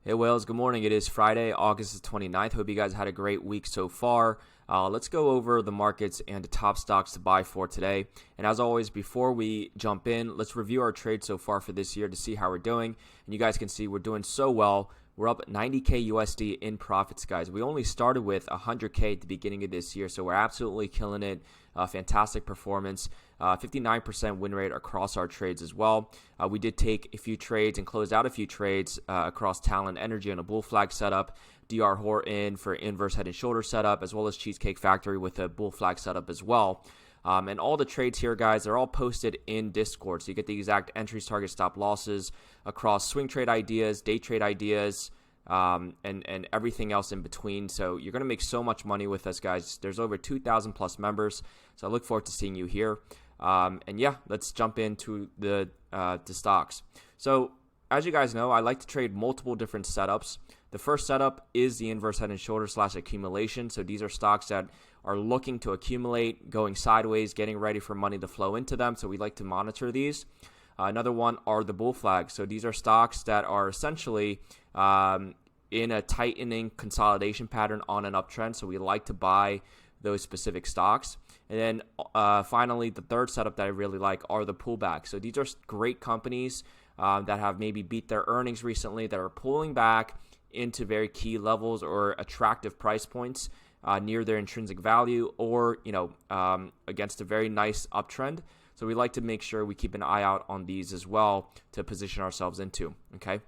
Hey Wales, good morning. It is Friday, August the 29th. Hope you guys had a great week so far. Let's go over the markets and the top stocks to buy for today. And as always, before we jump in, let's review our trades so far for this year to see how we're doing. And you guys can see we're doing so well. We're up 90K USD in profits, guys. We only started with 100K at the beginning of this year, so we're absolutely killing it. Fantastic performance. 59% win rate across our trades as well. We did take a few trades and close out a few trades across Talon Energy on a bull flag setup, DR Horton for inverse head and shoulder setup, as well as Cheesecake Factory with a bull flag setup as well. And all the trades here, guys, they're all posted in Discord. So you get the exact entries, target, stop losses across swing trade ideas, day trade ideas, and everything else in between. So you're going to make so much money with us, guys. There's over 2,000 plus members. So I look forward to seeing you here. And yeah, let's jump into the stocks. So as you guys know, I like to trade multiple different setups. The first setup is the inverse head and shoulder / accumulation. So these are stocks that are looking to accumulate, going sideways, getting ready for money to flow into them. So we like to monitor these. Another one are the bull flags. So these are stocks that are essentially in a tightening consolidation pattern on an uptrend. So we like to buy those specific stocks. And then finally, the third setup that I really like are the pullbacks. So these are great companies that have maybe beat their earnings recently, that are pulling back into very key levels or attractive price points near their intrinsic value, or against a very nice uptrend. So we like to make sure we keep an eye out on these as well to position ourselves into. Okay.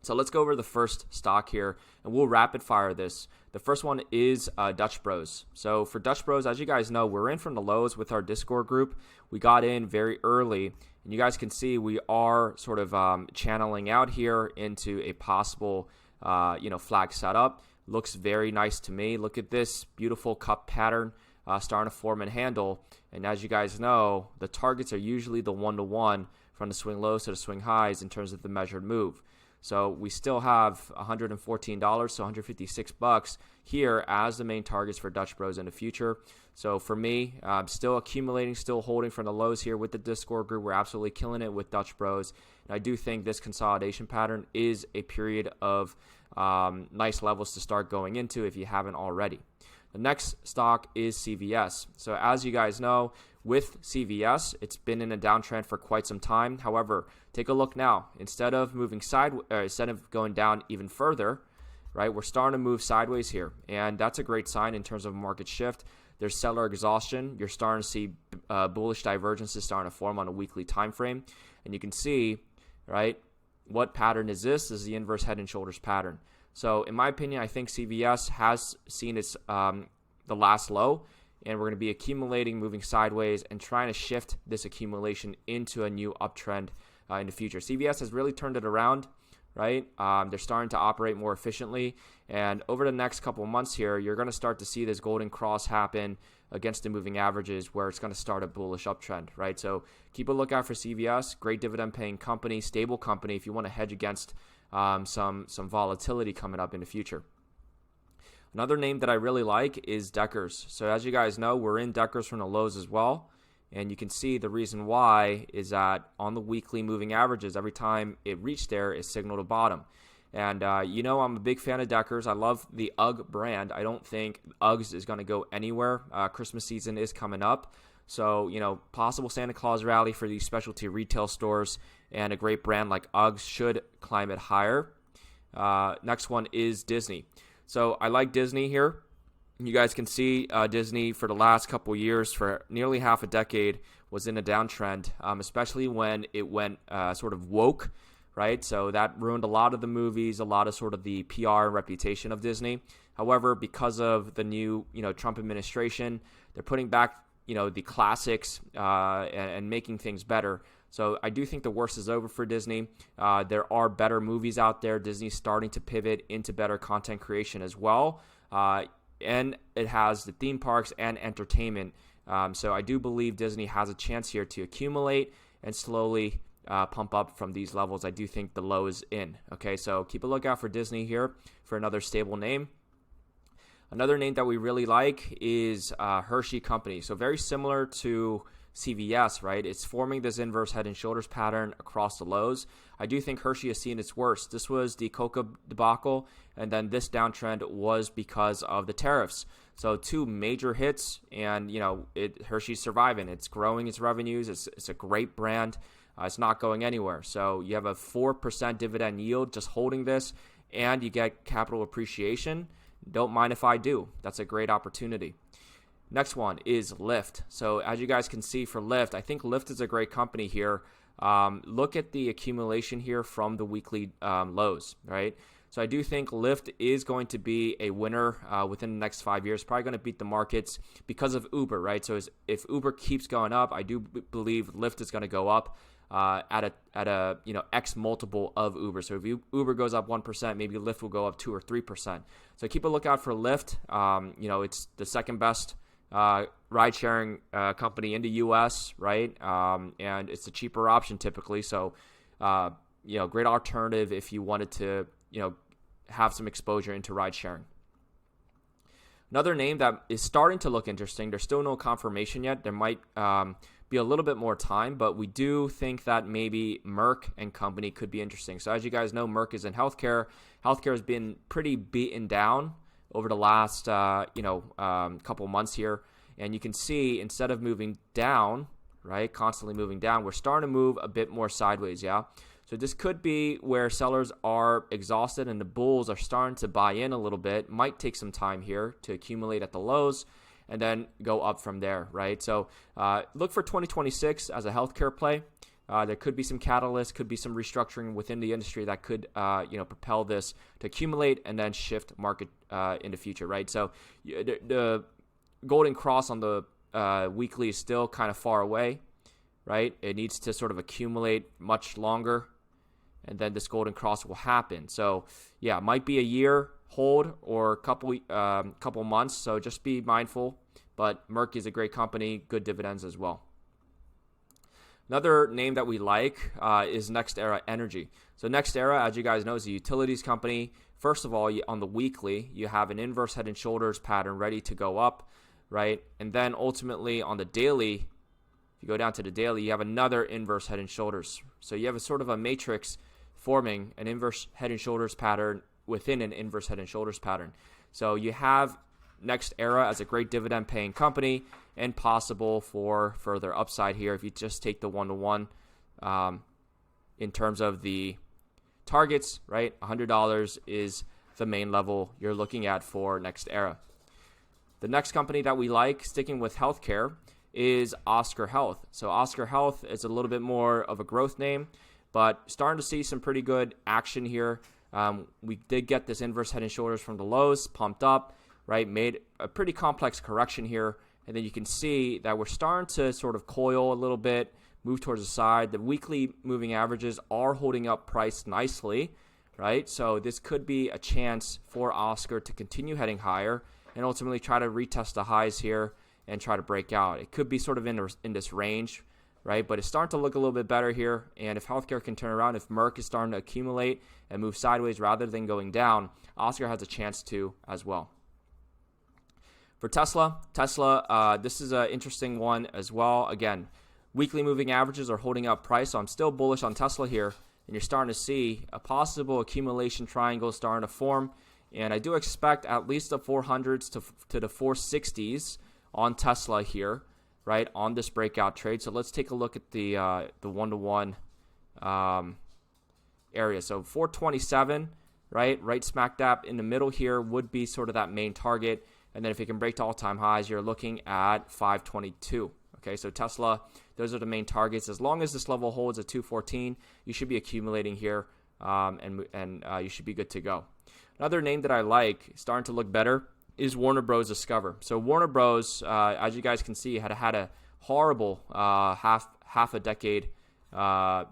So let's go over the first stock here, and we'll rapid fire this. The first one is Dutch Bros. So for Dutch Bros, as you guys know, we're in from the lows with our Discord group. We got in very early, and you guys can see we are sort of channeling out here into a possible flag setup. Looks very nice to me. Look at this beautiful cup pattern starting to form and handle. And as you guys know, the targets are usually the one-to-one from the swing lows to the swing highs in terms of the measured move. So we still have $114, so $156 here as the main targets for Dutch Bros in the future. So for me, I'm still accumulating, still holding from the lows here with the Discord group. We're absolutely killing it with Dutch Bros. And I do think this consolidation pattern is a period of nice levels to start going into if you haven't already. The next stock is CVS. So as you guys know, with CVS, it's been in a downtrend for quite some time. However, take a look now. Instead of moving sideways, instead of going down even further, right, we're starting to move sideways here. And that's a great sign in terms of market shift. There's seller exhaustion. You're starting to see bullish divergences starting to form on a weekly time frame. And you can see, right, what pattern is this? This is the inverse head and shoulders pattern. So in my opinion, I think CVS has seen its the last low, and we're going to be accumulating, moving sideways, and trying to shift this accumulation into a new uptrend in the future. CVS has really turned it around, right? They're starting to operate more efficiently, and over the next couple of months here, you're going to start to see this golden cross happen against the moving averages, where it's going to start a bullish uptrend, right? So keep a lookout for CVS. Great dividend-paying company, stable company if you want to hedge against some volatility coming up in the future. Another name that I really like is Deckers. So as you guys know, we're in Deckers from the lows as well. And you can see the reason why is that on the weekly moving averages, every time it reached there, it signaled a bottom. And I'm a big fan of Deckers. I love the UGG brand. I don't think UGGs is going to go anywhere. Christmas season is coming up. So, possible Santa Claus rally for these specialty retail stores, and a great brand like UGG should climb it higher. Next one is Disney. So I like Disney here. You guys can see Disney for the last couple years, for nearly half a decade, was in a downtrend, especially when it went sort of woke, right? So that ruined a lot of the movies, a lot of sort of the PR and reputation of Disney. However, because of the new Trump administration, they're putting back the classics and making things better. So I do think the worst is over for Disney. There are better movies out there. Disney's starting to pivot into better content creation as well. And it has the theme parks and entertainment. So I do believe Disney has a chance here to accumulate and slowly pump up from these levels. I do think the low is in. Okay, so keep a lookout for Disney here for another stable name. Another name that we really like is Hershey Company. So very similar to CVS, right? It's forming this inverse head and shoulders pattern across the lows. I do think Hershey has seen its worst. This was the Coca debacle, and then this downtrend was because of the tariffs. So two major hits, and Hershey's surviving. It's growing its revenues. It's a great brand. It's not going anywhere. So you have a 4% dividend yield just holding this, and you get capital appreciation. Don't mind if I do. That's a great opportunity. Next one is Lyft. So as you guys can see for Lyft, I think Lyft is a great company here. Look at the accumulation here from the weekly lows, right? So I do think Lyft is going to be a winner within the next 5 years, probably going to beat the markets because of Uber, right? So if Uber keeps going up, I do believe Lyft is going to go up at a X multiple of Uber. So if Uber goes up 1%, maybe Lyft will go up 2 or 3%. So keep a lookout for Lyft. It's the second best ride-sharing company in the U.S., right? And it's a cheaper option typically. So, great alternative if you wanted to, have some exposure into ride-sharing. Another name that is starting to look interesting, there's still no confirmation yet. There might be a little bit more time, but we do think that maybe Merck and company could be interesting. So as you guys know, Merck is in healthcare. Healthcare has been pretty beaten down over the last couple months here, and you can see instead of moving down, right, constantly moving down, we're starting to move a bit more sideways. So this could be where sellers are exhausted and the bulls are starting to buy in a little bit. Might take some time here to accumulate at the lows and then go up from there, right? So look for 2026 as a healthcare play. There could be some catalysts, could be some restructuring within the industry that could, propel this to accumulate and then shift market in the future, right? So the golden cross on the weekly is still kind of far away, right? It needs to sort of accumulate much longer, and then this golden cross will happen. So yeah, it might be a year hold or a couple months. So just be mindful. But Merck is a great company, good dividends as well. Another name that we like is NextEra Energy. So NextEra, as you guys know, is a utilities company. First of all, on the weekly, you have an inverse head and shoulders pattern ready to go up, right? And then ultimately on the daily, if you go down to the daily, you have another inverse head and shoulders. So you have a sort of a matrix forming an inverse head and shoulders pattern within an inverse head and shoulders pattern. So you have NextEra as a great dividend paying company and possible for further upside here if you just take the 1-to-1 in terms of the targets, right? $100 is the main level you're looking at for NextEra. The next company that we like, sticking with healthcare, is Oscar Health. So Oscar Health is a little bit more of a growth name, but starting to see some pretty good action here. We did get this inverse head and shoulders from the lows, pumped up, right? Made a pretty complex correction here. And then you can see that we're starting to sort of coil a little bit, move towards the side. The weekly moving averages are holding up price nicely, right? So this could be a chance for Oscar to continue heading higher and ultimately try to retest the highs here and try to break out. It could be sort of in this range, right? But it's starting to look a little bit better here. And if healthcare can turn around, if Merck is starting to accumulate and move sideways rather than going down, Oscar has a chance to as well. For Tesla, this is an interesting one as well. Again, weekly moving averages are holding up price, so I'm still bullish on Tesla here. And you're starting to see a possible accumulation triangle starting to form. And I do expect at least the 400s to the 460s on Tesla here, right, on this breakout trade. So let's take a look at the 1-to-1 area. So 427, right smack dab in the middle here would be sort of that main target. And then if it can break to all-time highs, you're looking at 522. Okay, so Tesla, those are the main targets. As long as this level holds at 214, you should be accumulating here, and you should be good to go. Another name that I like, starting to look better, is Warner Bros. Discover. So Warner Bros., as you guys can see, had a horrible half a decade,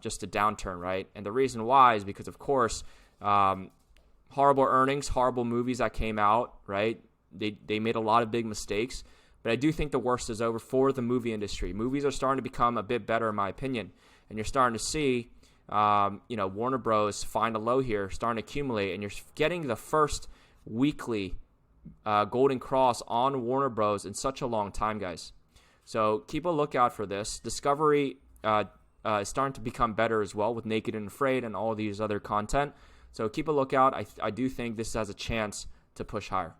just a downturn, right? And the reason why is because, of course, horrible earnings, horrible movies that came out, right? They made a lot of big mistakes, but I do think the worst is over for the movie industry. Movies are starting to become a bit better, in my opinion, and you're starting to see, Warner Bros. Find a low here, starting to accumulate, and you're getting the first weekly golden cross on Warner Bros. In such a long time, guys. So keep a lookout for this. Discovery is starting to become better as well with Naked and Afraid and all these other content. So keep a lookout. I do think this has a chance to push higher.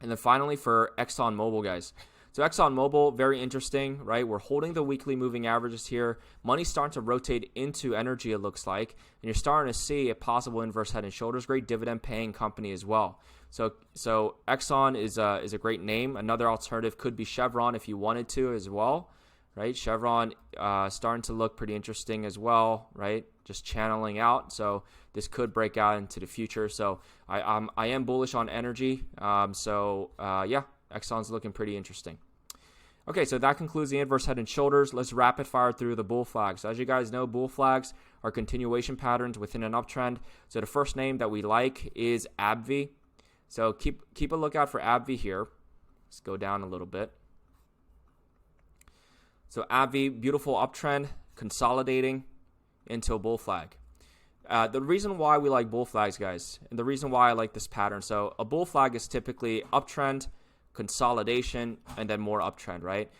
And then finally for ExxonMobil, guys. So ExxonMobil, very interesting, right? We're holding the weekly moving averages here. Money's starting to rotate into energy, it looks like. And you're starting to see a possible inverse head and shoulders. Great dividend paying company as well. So Exxon is a great name. Another alternative could be Chevron if you wanted to as well, right? Chevron starting to look pretty interesting as well, right? Just channeling out. So this could break out into the future. So I am bullish on energy. Yeah, Exxon's looking pretty interesting. Okay, so that concludes the inverse head and shoulders. Let's rapid fire through the bull flags. So as you guys know, bull flags are continuation patterns within an uptrend. So the first name that we like is AbbVie. So keep a lookout for AbbVie here. Let's go down a little bit. So AbbVie, beautiful uptrend, consolidating into a bull flag. The reason why we like bull flags, guys, and the reason why I like this pattern. So a bull flag is typically uptrend, consolidation, and then more uptrend, right?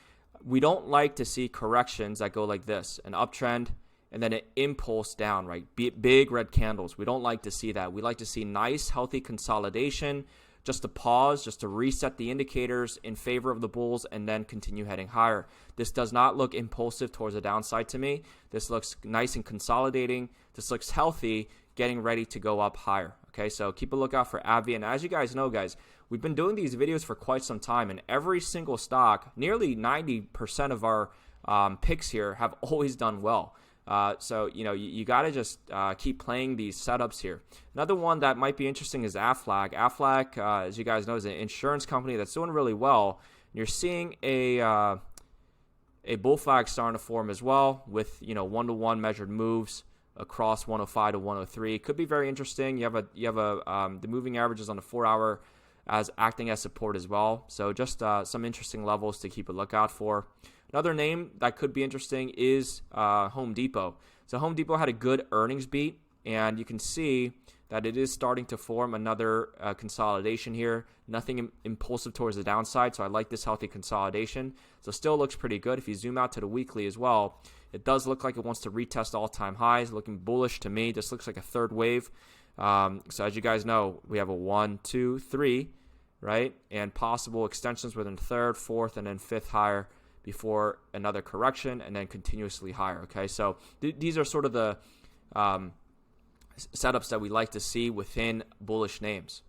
We don't like to see corrections that go like this, an uptrend and then an impulse down, right? Big red candles. We don't like to see that. We like to see nice, healthy consolidation, just to pause, just to reset the indicators in favor of the bulls and then continue heading higher. This does not look impulsive towards the downside to me. This looks nice and consolidating. This looks healthy, getting ready to go up higher. Okay, so keep a lookout for AbbVie. And as you guys know, guys, we've been doing these videos for quite some time, and every single stock, nearly 90% of our picks here have always done well. So, you got to just keep playing these setups here. Another one that might be interesting is Aflac. Aflac, as you guys know, is an insurance company that's doing really well. You're seeing a bull flag starting to form as well with, one-to-one measured moves across 105 to 103. Could be very interesting. You have the moving averages on the 4-hour as acting as support as well. So just some interesting levels to keep a lookout for. Another name that could be interesting is Home Depot. So Home Depot had a good earnings beat, and you can see that it is starting to form another consolidation here. Nothing impulsive towards the downside, so I like this healthy consolidation. So still looks pretty good. If you zoom out to the weekly as well, it does look like it wants to retest all-time highs, looking bullish to me. This looks like a third wave. So as you guys know, we have a 1, 2, 3, right? And possible extensions within third, fourth, and then fifth higher before another correction and then continuously higher. Okay, so these are sort of the setups that we like to see within bullish names.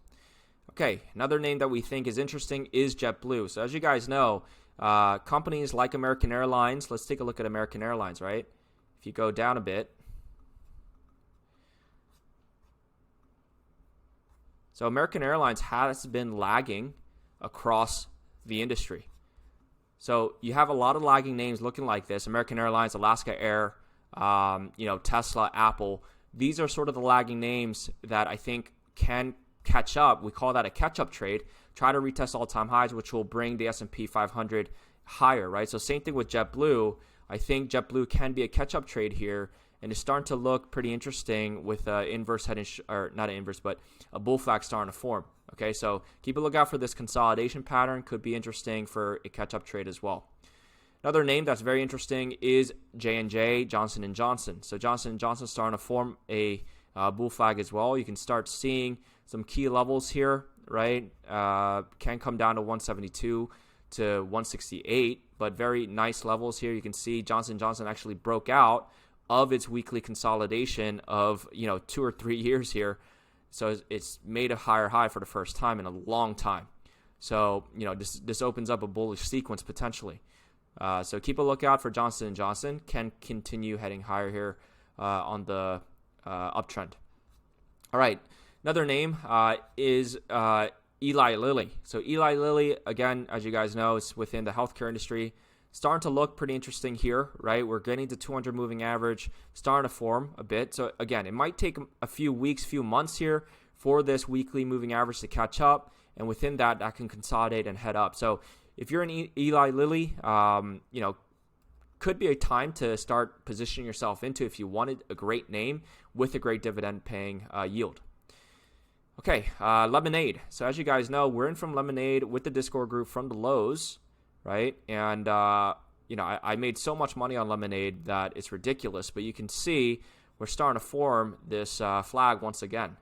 Okay, another name that we think is interesting is JetBlue. So as you guys know, companies like American Airlines, let's take a look at American Airlines, right? If you go down a bit. So American Airlines has been lagging across the industry. So you have a lot of lagging names looking like this: American Airlines, Alaska Air, Tesla, Apple. These are sort of the lagging names that I think can catch up. We call that a catch-up trade. Try to retest all-time highs, which will bring the S&P 500 higher, right? So same thing with JetBlue. I think JetBlue can be a catch-up trade here, and it's starting to look pretty interesting with inverse head or not an inverse, but a bull flag starting to form. Okay, so keep a lookout for this consolidation pattern. Could be interesting for a catch-up trade as well. Another name that's very interesting is J&J, Johnson & Johnson. So Johnson & Johnson starting to form a bull flag as well. You can start seeing some key levels here, right? Can come down to 172 to 168, but very nice levels here. You can see Johnson & Johnson actually broke out of its weekly consolidation of 2 or 3 years here. So it's made a higher high for the first time in a long time. So this opens up a bullish sequence potentially. So keep a lookout for Johnson & Johnson. Can continue heading higher here on the uptrend. All right, another name is Eli Lilly. So Eli Lilly, again, as you guys know, is within the healthcare industry. Starting to look pretty interesting here, right? We're getting to 200 moving average, starting to form a bit. So again, it might take a few weeks, few months here for this weekly moving average to catch up. And within that can consolidate and head up. So if you're an Eli Lilly, could be a time to start positioning yourself into if you wanted a great name with a great dividend paying yield. Okay, Lemonade. So as you guys know, we're in from Lemonade with the Discord group from the lows. right? And I made so much money on Lemonade that it's ridiculous. But you can see we're starting to form this flag once again.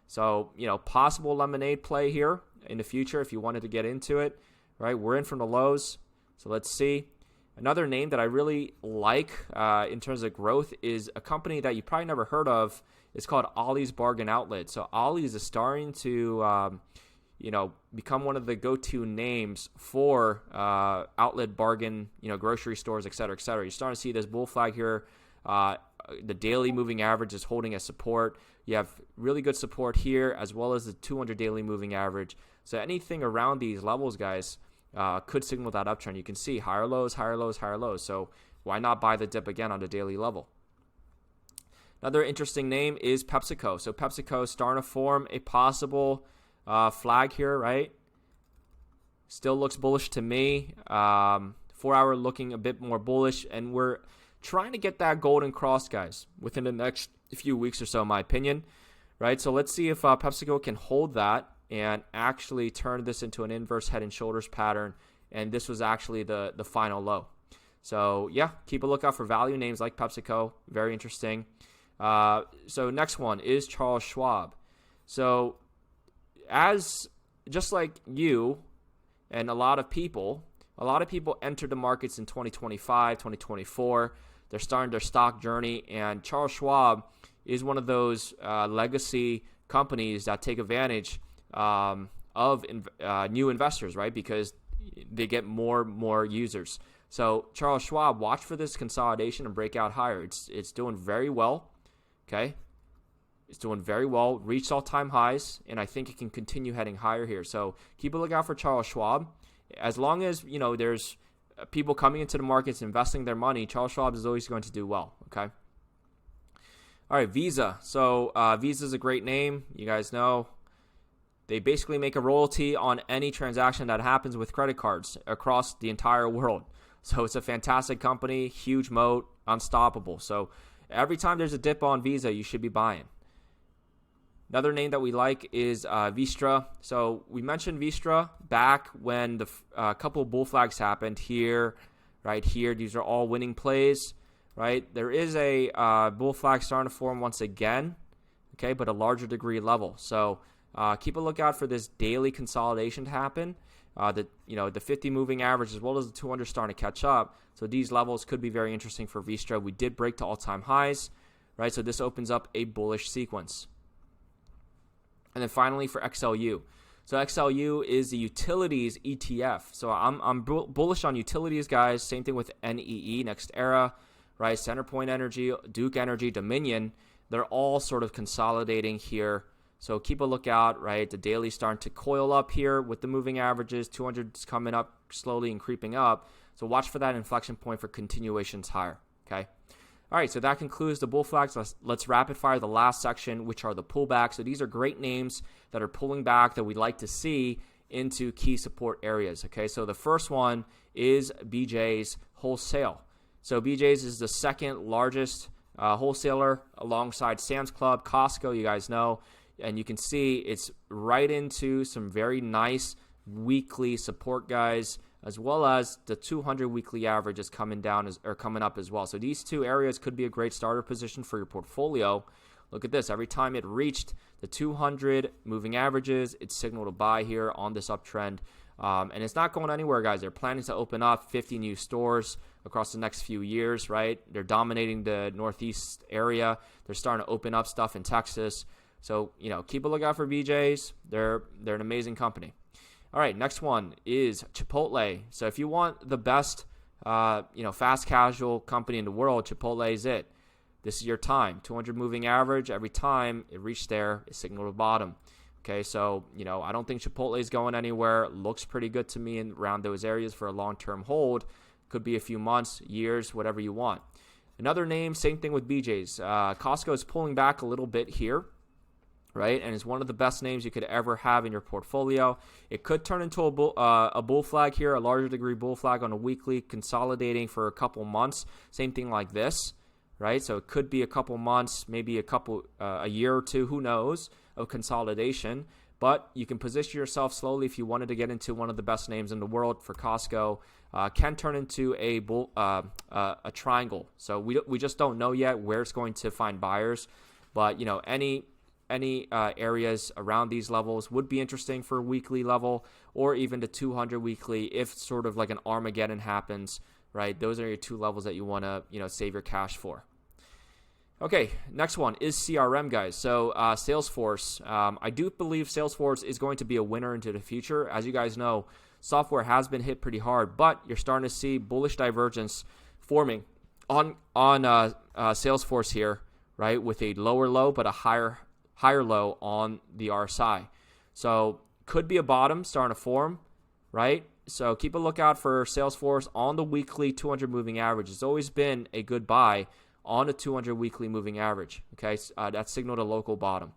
So, possible Lemonade play here in the future if you wanted to get into it, right? We're in from the lows. So let's see. Another name that I really like in terms of growth is a company that you probably never heard of. It's called Ollie's Bargain Outlet. So Ollie's is starting to, become one of the go-to names for outlet bargain, grocery stores, et cetera, et cetera. You're starting to see this bull flag here. The daily moving average is holding as support. You have really good support here as well as the 200 daily moving average. So anything around these levels, guys, could signal that uptrend. You can see higher lows, higher lows, higher lows. So why not buy the dip again on the daily level? Another interesting name is PepsiCo. So PepsiCo is starting to form a possible flag here, right? Still looks bullish to me. 4-hour looking a bit more bullish, and we're trying to get that golden cross, guys, within the next few weeks or so, in my opinion, right? So let's see if PepsiCo can hold that and actually turn this into an inverse head and shoulders pattern, and this was actually the final low. So yeah, keep a lookout for value names like PepsiCo. Very interesting. So next one is Charles Schwab. So just like you and a lot of people entered the markets in 2025, 2024. They're starting their stock journey, and Charles Schwab is one of those legacy companies that take advantage of new investors, right? Because they get more users. So Charles Schwab, watch for this consolidation and breakout higher. It's doing very well. Okay, it's doing very well. Reached all-time highs, and I think it can continue heading higher here. So keep a lookout for Charles Schwab. As long as there's people coming into the markets investing their money, Charles Schwab is always going to do well. Okay. All right, Visa. So Visa is a great name. You guys know they basically make a royalty on any transaction that happens with credit cards across the entire world. So it's a fantastic company, huge moat, unstoppable. So every time there's a dip on Visa, you should be buying. Another name that we like is Vistra. So we mentioned Vistra back when the couple of bull flags happened here, right here. These are all winning plays, right? There is a bull flag starting to form once again, okay, but a larger degree level. So keep a lookout for this daily consolidation to happen. The 50 moving average as well as the 200 starting to catch up. So these levels could be very interesting for Vistra. We did break to all-time highs, right? So this opens up a bullish sequence. And then finally for XLU. So XLU is the utilities ETF. So I'm bullish on utilities, guys. Same thing with NEE, Next Era, right? Centerpoint Energy, Duke Energy, Dominion. They're all sort of consolidating here. So keep a lookout, right? The daily starting to coil up here with the moving averages. 200 is coming up slowly and creeping up. So watch for that inflection point for continuations higher, okay? All right, so that concludes the bull flags. Let's rapid fire the last section, which are the pullbacks. So these are great names that are pulling back that we'd like to see into key support areas, okay? So the first one is BJ's Wholesale. So BJ's is the second largest wholesaler alongside Sam's Club, Costco, you guys know. And you can see it's right into some very nice weekly support, guys, as well as the 200 weekly average is coming up as well. So these two areas could be a great starter position for your portfolio. Look at this. Every time it reached the 200 moving averages, it's signaled a buy here on this uptrend. And it's not going anywhere, guys. They're planning to open up 50 new stores across the next few years, right? They're dominating the Northeast area. They're starting to open up stuff in Texas. So, keep a lookout for BJ's. They're an amazing company. All right, next one is Chipotle. So if you want the best, fast casual company in the world, Chipotle is it. This is your time. 200 moving average. Every time it reached there, it signaled a bottom. Okay, so, I don't think Chipotle is going anywhere. It looks pretty good to me around those areas for a long-term hold. Could be a few months, years, whatever you want. Another name, same thing with BJ's. Costco is pulling back a little bit here, right? And it's one of the best names you could ever have in your portfolio. It could turn into a bull flag here, a larger degree bull flag on a weekly, consolidating for a couple months. Same thing like this, right? So it could be a couple months, maybe a year or two, who knows, of consolidation. but you can position yourself slowly if you wanted to get into one of the best names in the world. For Costco, can turn into a triangle. So we just don't know yet where it's going to find buyers, but any areas around these levels would be interesting for a weekly level, or even the 200 weekly if sort of like an Armageddon happens, right? Those are your two levels that you want to save your cash for. Okay, next one is CRM, guys. So Salesforce, I do believe Salesforce is going to be a winner into the future. As you guys know, software has been hit pretty hard, but you're starting to see bullish divergence forming on Salesforce here, right? With a lower low but a higher low on the RSI. So could be a bottom starting to form, right? So keep a lookout for Salesforce on the weekly 200 moving average. It's always been a good buy on a 200 weekly moving average. Okay, that signaled a local bottom.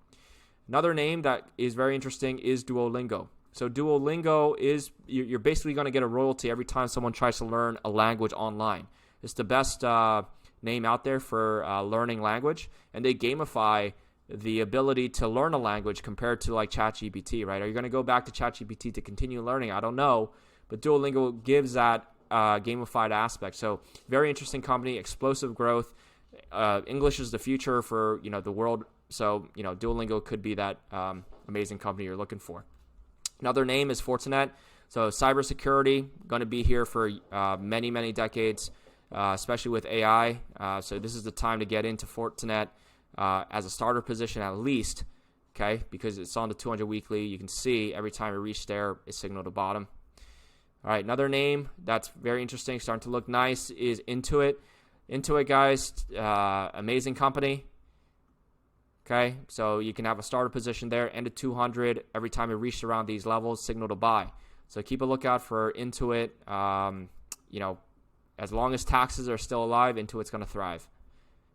Another name that is very interesting is Duolingo. So Duolingo is, you're basically going to get a royalty every time someone tries to learn a language online. It's the best name out there for learning language, and they gamify the ability to learn a language compared to like ChatGPT, right? Are you going to go back to ChatGPT to continue learning? I don't know, but Duolingo gives that gamified aspect. So very interesting company, explosive growth. English is the future for the world. So Duolingo could be that amazing company you're looking for. Another name is Fortinet. So cybersecurity, going to be here for many decades, especially with AI. So this is the time to get into Fortinet as a starter position at least, okay? Because it's on the 200 weekly. You can see every time it reached there, it signaled a bottom. All right, another name that's very interesting, starting to look nice, is Intuit. Intuit, guys, amazing company. Okay, so you can have a starter position there, end of 200. Every time it reached around these levels, signal to buy. So keep a lookout for Intuit. As long as taxes are still alive, Intuit's going to thrive.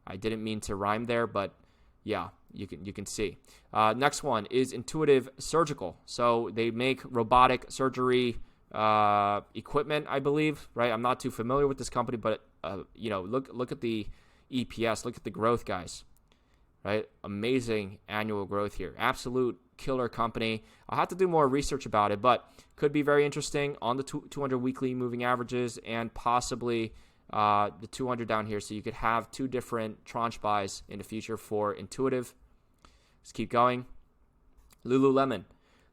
I didn't mean to rhyme there, but yeah, you can see. Next one is Intuitive Surgical. So they make robotic surgery equipment, I believe, right? I'm not too familiar with this company, but look at the EPS, look at the growth, guys, right? Amazing annual growth here. Absolute killer company. I'll have to do more research about it, but could be very interesting on the 200 weekly moving averages and possibly the 200 down here. So you could have two different tranche buys in the future for Intuitive. Let's keep going. Lululemon.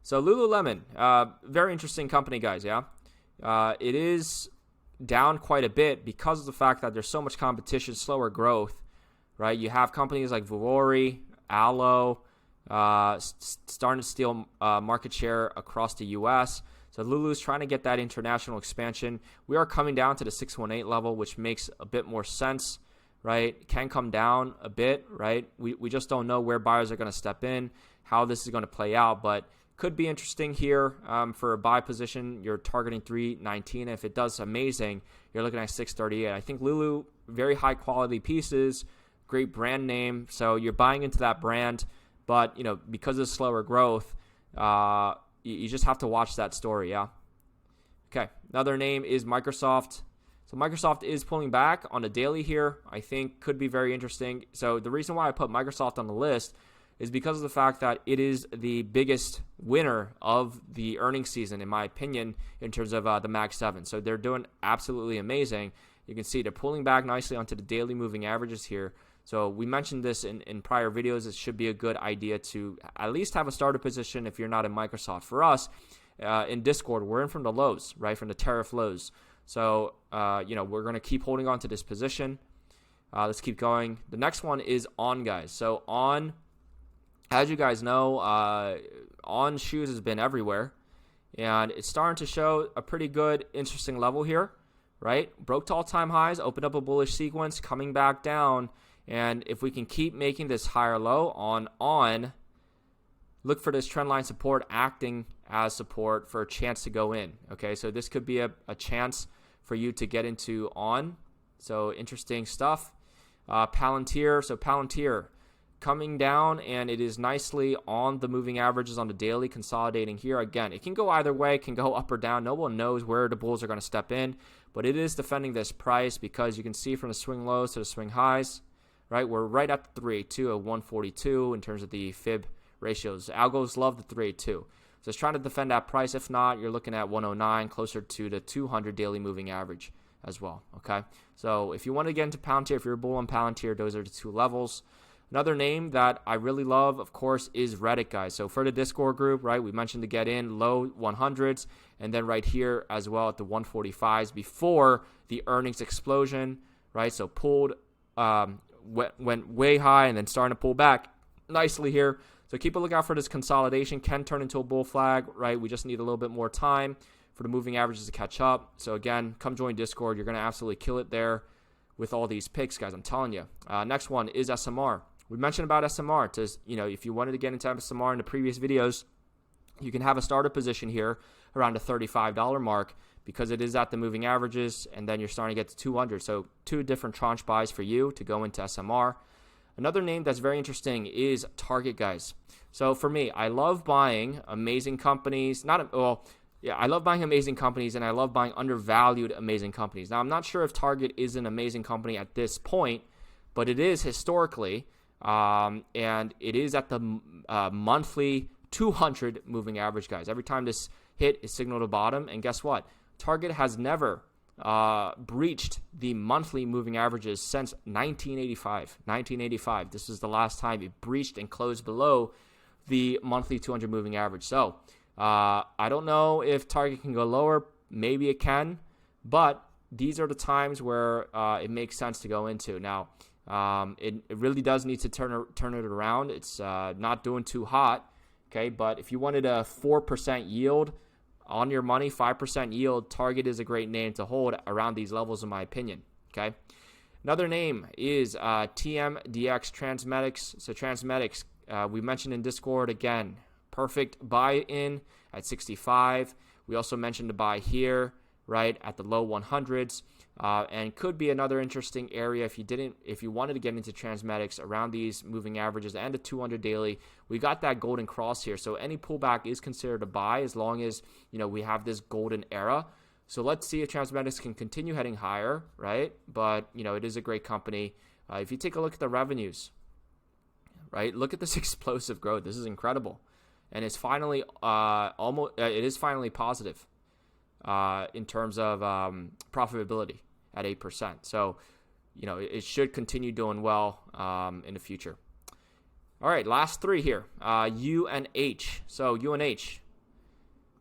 So Lululemon, very interesting company, guys, yeah? It is down quite a bit because of the fact that there's so much competition, slower growth, right? You have companies like Vuori, Alo, starting to steal market share across the U.S., so Lulu's trying to get that international expansion. We are coming down to the 618 level, which makes a bit more sense, right? Can come down a bit, right? We just don't know where buyers are going to step in, how this is going to play out, but could be interesting here for a buy position. You're targeting 319. If it does amazing, you're looking at 638. I think Lulu, very high quality pieces, great brand name. So you're buying into that brand, but because of slower growth, you just have to watch that story, yeah? Okay, another name is Microsoft. So Microsoft is pulling back on a daily here. I think could be very interesting. So the reason why I put Microsoft on the list is because of the fact that it is the biggest winner of the earnings season, in my opinion, in terms of the Mag 7. So they're doing absolutely amazing. You can see they're pulling back nicely onto the daily moving averages here. So we mentioned this in prior videos. It should be a good idea to at least have a starter position if you're not in Microsoft. For us, in Discord, we're in from the lows, right, from the tariff lows. So, we're going to keep holding on to this position. Let's keep going. The next one is On, guys. So On, as you guys know, On shoes has been everywhere. And it's starting to show a pretty good, interesting level here, right? Broke to all-time highs, opened up a bullish sequence, coming back down. And if we can keep making this higher low on, look for this trend line support acting as support for a chance to go in. Okay, so this could be a chance for you to get into On. So interesting stuff. Palantir. So Palantir coming down, and it is nicely on the moving averages on the daily, consolidating here. Again, it can go either way, it can go up or down. No one knows where the bulls are going to step in, but it is defending this price because you can see from the swing lows to the swing highs, right? We're right at the 382 of 142 in terms of the fib ratios. Algos love the 382. So it's trying to defend that price. If not, you're looking at 109, closer to the 200 daily moving average as well. Okay, so if you want to get into Palantir, if you're a bull on Palantir, those are the two levels. Another name that I really love, of course, is Reddit, guys. So for the Discord group, right, we mentioned to get in low 100s, and then right here as well at the 145s before the earnings explosion, right? So pulled, went way high and then starting to pull back nicely here. So keep a lookout for this consolidation. Can turn into a bull flag, right? We just need a little bit more time for the moving averages to catch up. So again, come join Discord. You're going to absolutely kill it there with all these picks, guys. I'm telling you. Next one is SMR. We mentioned about SMR. If you wanted to get into SMR in the previous videos, you can have a starter position here around the $35 mark because it is at the moving averages, and then you're starting to get to 200. So two different tranche buys for you to go into SMR. Another name that's very interesting is Target, guys. So for me, I love buying amazing companies. I love buying amazing companies, and I love buying undervalued amazing companies. Now, I'm not sure if Target is an amazing company at this point, but it is historically, and it is at the monthly 200 moving average, guys. Every time this hit is signaled to bottom, and guess what? Target has never breached the monthly moving averages since 1985. This is the last time it breached and closed below the monthly 200 moving average. So I don't know if Target can go lower. Maybe it can, but these are the times where it makes sense to go into. Now, it really does need to turn it around. It's not doing too hot, okay? But if you wanted a 4% yield on your money, 5% yield, Target is a great name to hold around these levels, in my opinion, okay? Another name is TMDX Transmedics. So Transmedics, we mentioned in Discord again, perfect buy-in at 65. We also mentioned to buy here, right, at the low 100s, and could be another interesting area if you wanted to get into Transmedics around these moving averages and the 200 daily. We got that golden cross here, so any pullback is considered a buy as long as we have this golden era. So let's see if Transmedics can continue heading higher, right? But it is a great company. If you take a look at the revenues, right, look at this explosive growth. This is incredible, and it's finally it is finally positive in terms of profitability at 8%. So, it should continue doing well in the future. All right, last three here. UNH. So UNH.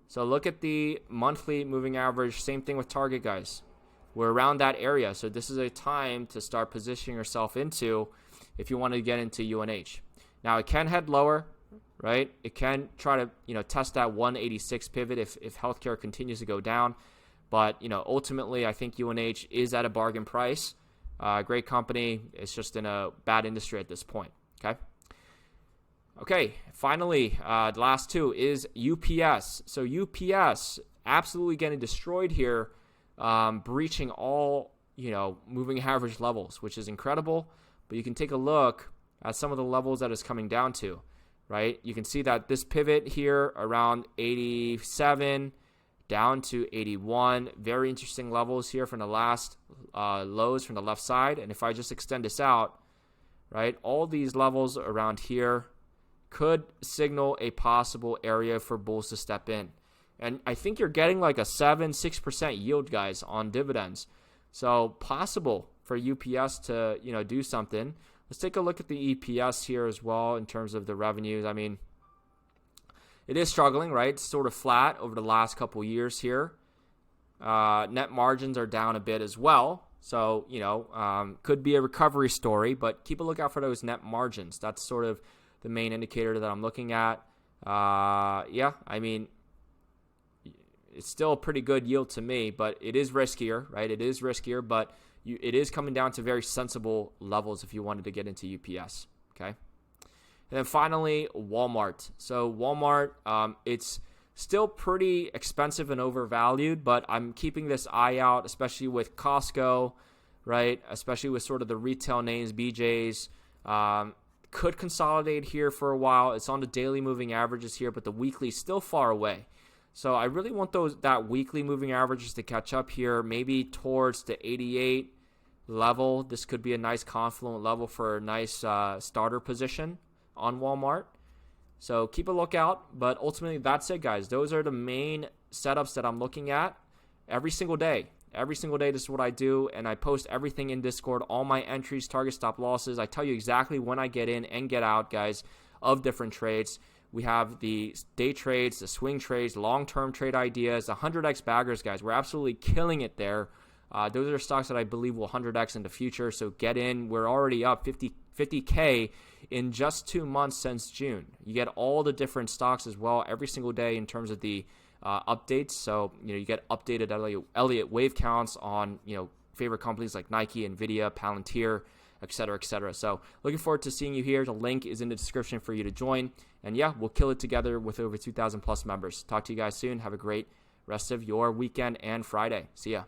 So look at the monthly moving average. Same thing with Target, guys. We're around that area. So this is a time to start positioning yourself into if you want to get into UNH. Now, it can head lower, right? It can try to, test that 186 pivot if healthcare continues to go down. But, ultimately, I think UNH is at a bargain price. Great company. It's just in a bad industry at this point, okay? Okay, finally, the last two is UPS. So UPS absolutely getting destroyed here, breaching all, moving average levels, which is incredible. But you can take a look at some of the levels that it's coming down to, right? You can see that this pivot here around 87 down to 81. Very interesting levels here from the last lows from the left side. And if I just extend this out, right, all these levels around here could signal a possible area for bulls to step in. And I think you're getting like a 6% yield, guys, on dividends. So possible for UPS to, do something. Let's take a look at the EPS here as well in terms of the revenues. I mean, it is struggling, right? It's sort of flat over the last couple years here. Net margins are down a bit as well. So, could be a recovery story, but keep a lookout for those net margins. That's sort of the main indicator that I'm looking at. Yeah, I mean, it's still a pretty good yield to me, but it is riskier, right? It is riskier, but it is coming down to very sensible levels if you wanted to get into UPS, okay? And then finally, Walmart. So Walmart, it's still pretty expensive and overvalued, but I'm keeping this eye out, especially with Costco, right? Especially with sort of the retail names, BJ's. Could consolidate here for a while. It's on the daily moving averages here, but the weekly is still far away. So I really want that weekly moving averages to catch up here, maybe towards the 88 level. This could be a nice confluent level for a nice starter position on Walmart. So keep a lookout. But ultimately, that's it, guys. Those are the main setups that I'm looking at every single day. Every single day, this is what I do, and I post everything in Discord, all my entries, target, stop losses. I tell you exactly when I get in and get out, guys, of different trades. We have the day trades, the swing trades, long-term trade ideas, the 100x baggers, guys. We're absolutely killing it there. Those are stocks that I believe will 100x in the future, so get in. We're already up 50K in just 2 months since June. You get all the different stocks as well every single day in terms of the updates. So, you get updated Elliot Wave counts on, favorite companies like Nike, Nvidia, Palantir, et cetera, et cetera. So looking forward to seeing you here. The link is in the description for you to join. And yeah, we'll kill it together with over 2,000 plus members. Talk to you guys soon. Have a great rest of your weekend and Friday. See ya.